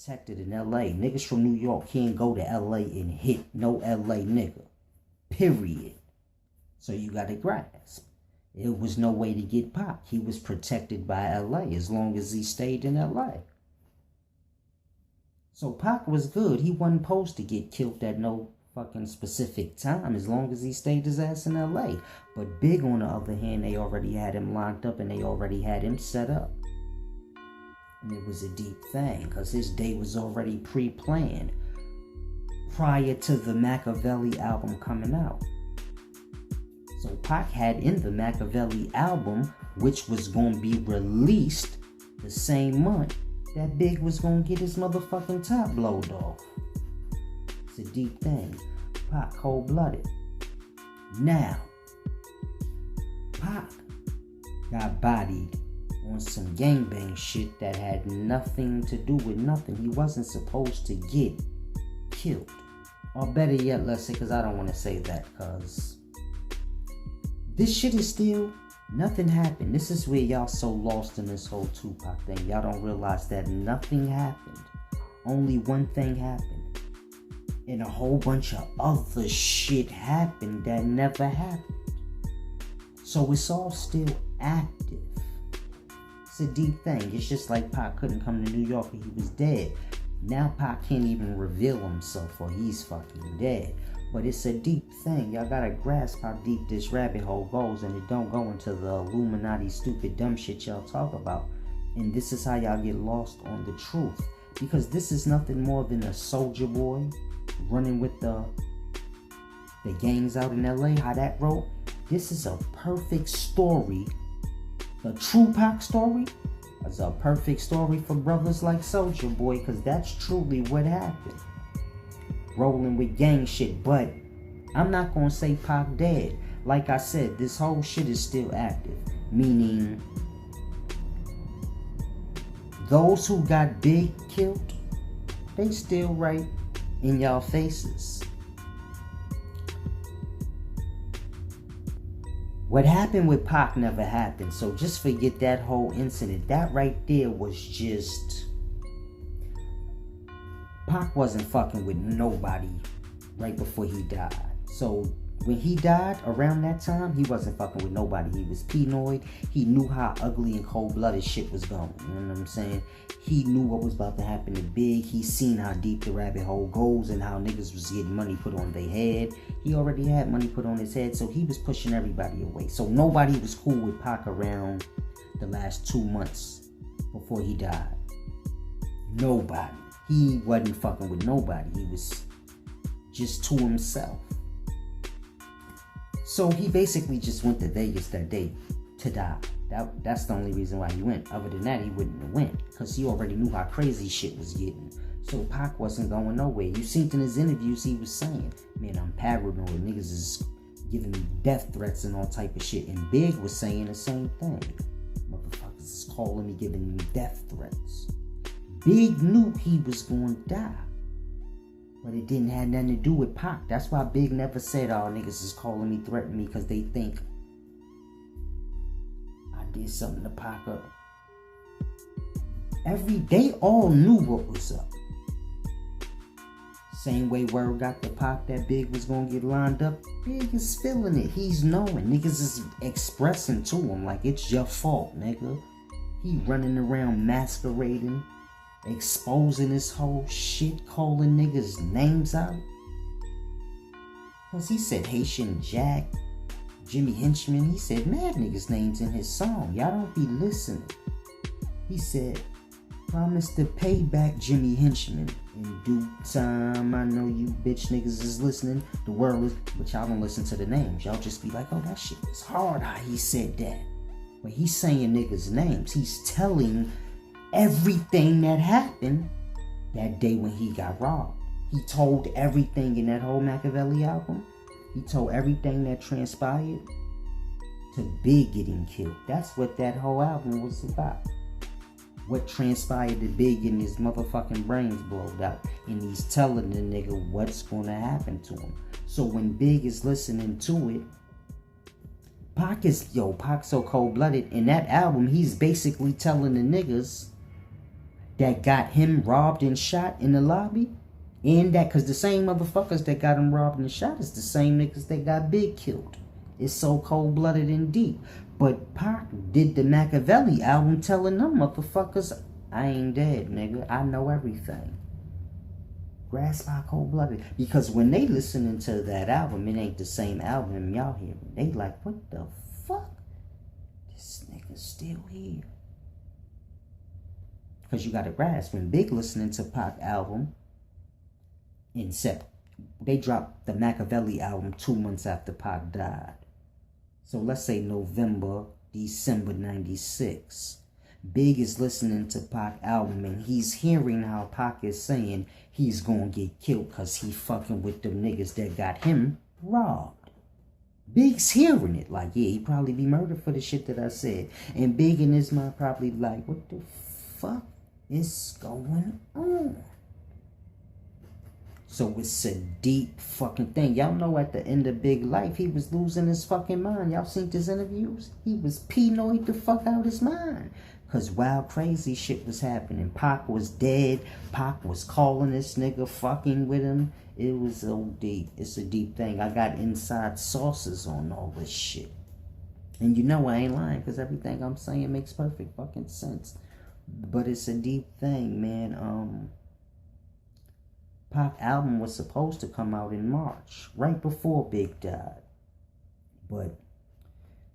protected in LA. Niggas from New York can't go to LA and hit no LA nigga. Period. So you gotta grasp. There was no way to get Pac. He was protected by LA as long as he stayed in LA. So Pac was good. He wasn't supposed to get killed at no fucking specific time as long as he stayed his ass in LA. But Big, on the other hand, they already had him locked up and they already had him set up. And it was a deep thing because his day was already pre-planned prior to the Makaveli album coming out. So Pac had in the Makaveli album, which was going to be released the same month that Big was going to get his motherfucking top blowed off. It's a deep thing. Pac cold-blooded. Now, Pac got bodied on some gangbang shit that had nothing to do with nothing. He wasn't supposed to get killed. Or better yet, let's say, because I don't want to say that, because this shit is still, nothing happened. This is where y'all so lost in this whole Tupac thing. Y'all don't realize that nothing happened. Only one thing happened. And a whole bunch of other shit happened that never happened. So it's all still active. It's a deep thing. It's just like Pac couldn't come to New York and he was dead. Now Pac can't even reveal himself or he's fucking dead. But it's a deep thing. Y'all gotta grasp how deep this rabbit hole goes, and it don't go into the Illuminati stupid dumb shit y'all talk about. And this is how y'all get lost on the truth. Because this is nothing more than a soldier boy running with the gangs out in LA, how that wrote. This is a perfect story. The true Pac story is a perfect story for brothers like Soldier Boy, because that's truly what happened. Rolling with gang shit, but I'm not gonna say Pac dead. Like I said, this whole shit is still active. Meaning, those who got Big killed, they still right in y'all faces. What happened with Pac never happened, so just forget that whole incident. That right there was just... Pac wasn't fucking with nobody right before he died. So when he died, around that time, he wasn't fucking with nobody. He was paranoid. He knew how ugly and cold-blooded shit was going. You know what I'm saying? He knew what was about to happen to Big. He seen how deep the rabbit hole goes and how niggas was getting money put on their head. He already had money put on his head, so he was pushing everybody away. So nobody was cool with Pac around the last 2 months before he died. Nobody. He wasn't fucking with nobody. He was just to himself. So he basically just went to Vegas that day to die. That's the only reason why he went. Other than that, he wouldn't have went, because he already knew how crazy shit was getting. So Pac wasn't going nowhere. You seen in his interviews he was saying, man, I'm paranoid. Niggas is giving me death threats and all type of shit. And Big was saying the same thing. Motherfuckers is calling me, giving me death threats. Big knew he was going to die. But it didn't have nothing to do with Pac. That's why Big never said, oh, niggas is calling me, threatening me, because they think I did something to Pac up. They all knew what was up. Same way word got to Pac that Big was going to get lined up. Big is feeling it. He's knowing. Niggas is expressing to him like it's your fault, nigga. He running around masquerading, exposing this whole shit, calling niggas names out. Cause he said Haitian Jack, Jimmy Henchman. He said mad niggas names in his song. Y'all don't be listening. He said, promise to pay back Jimmy Henchman in due time. I know you bitch niggas is listening. The world is, but y'all don't listen to the names. Y'all just be like, oh, that shit was hard how he said that. But he's saying niggas names. He's telling everything that happened that day when he got robbed. He told everything in that whole Makaveli album. He told everything that transpired to Big getting killed. That's what that whole album was about. What transpired to Big getting his motherfucking brains blowed out. And he's telling the nigga what's going to happen to him. So when Big is listening to it, Pac's so cold-blooded. In that album, he's basically telling the niggas that got him robbed and shot in the lobby. And that, because the same motherfuckers that got him robbed and shot is the same niggas that got Big killed. It's so cold-blooded and deep. But Pac did the Makaveli album telling them motherfuckers, I ain't dead, nigga. I know everything. Grasp by cold-blooded. Because when they listening to that album, it ain't the same album y'all hearing. They like, what the fuck? This nigga's still here. Because you gotta grasp, when Big listening to Pac album, they dropped the Makaveli album 2 months after Pac died. So let's say November, December 96. Big is listening to Pac album and he's hearing how Pac is saying he's gonna get killed because he fucking with them niggas that got him robbed. Big's hearing it like, yeah, he probably be murdered for the shit that I said. And Big in his mind probably like, what the fuck is going on? So it's a deep fucking thing. Y'all know at the end of Big Life, he was losing his fucking mind. Y'all seen his interviews? He was paranoid the fuck out his mind. Because wild crazy shit was happening. Pac was dead. Pac was calling this nigga, fucking with him. It was so deep. It's a deep thing. I got inside sources on all this shit. And you know I ain't lying, because everything I'm saying makes perfect fucking sense. But it's a deep thing, man. Pac album was supposed to come out in March, right before Big died. But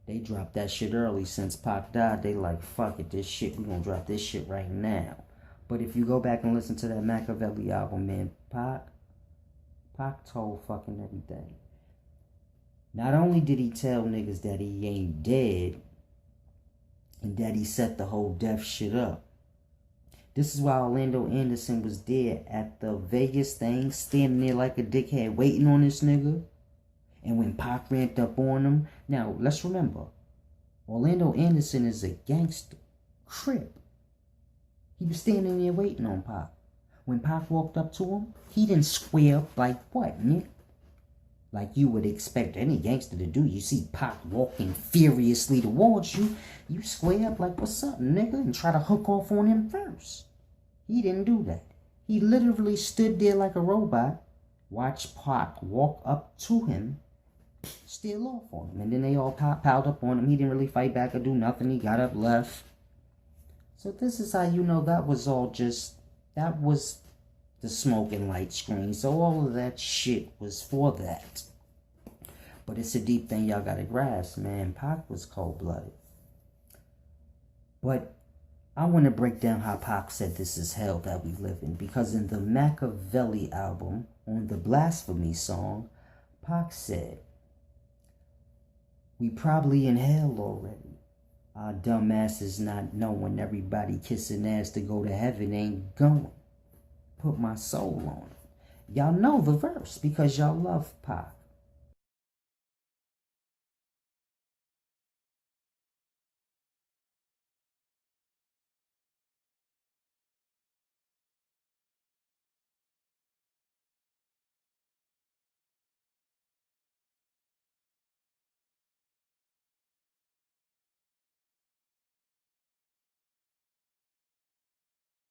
they dropped that shit early since Pac died. They like, fuck it, this shit, we gonna drop this shit right now. But if you go back and listen to that Makaveli album, man, Pac told fucking everything. Not only did he tell niggas that he ain't dead, and that he set the whole death shit up. This is why Orlando Anderson was there at the Vegas thing, standing there like a dickhead, waiting on this nigga. And when Pac ramped up on him, now let's remember, Orlando Anderson is a gangster, crip. He was standing there waiting on Pac. When Pac walked up to him, he didn't square up like what, nigga? Like you would expect any gangster to do. You see Pac walking furiously towards you, you square up like, what's up, nigga? And try to hook off on him first. He didn't do that. He literally stood there like a robot, watched Pac walk up to him, steal off on him. And then they all piled up on him. He didn't really fight back or do nothing. He got up, left. So this is how you know that was the smoke and light screen. So all of that shit was for that. But it's a deep thing y'all gotta grasp, man. Pac was cold-blooded. But I want to break down how Pac said this is hell that we live in. Because in the Makaveli album, on the Blasphemy song, Pac said, we probably in hell already. Our dumb asses not knowing everybody kissing ass to go to heaven ain't going. Put my soul on it. Y'all know the verse because y'all love Pac.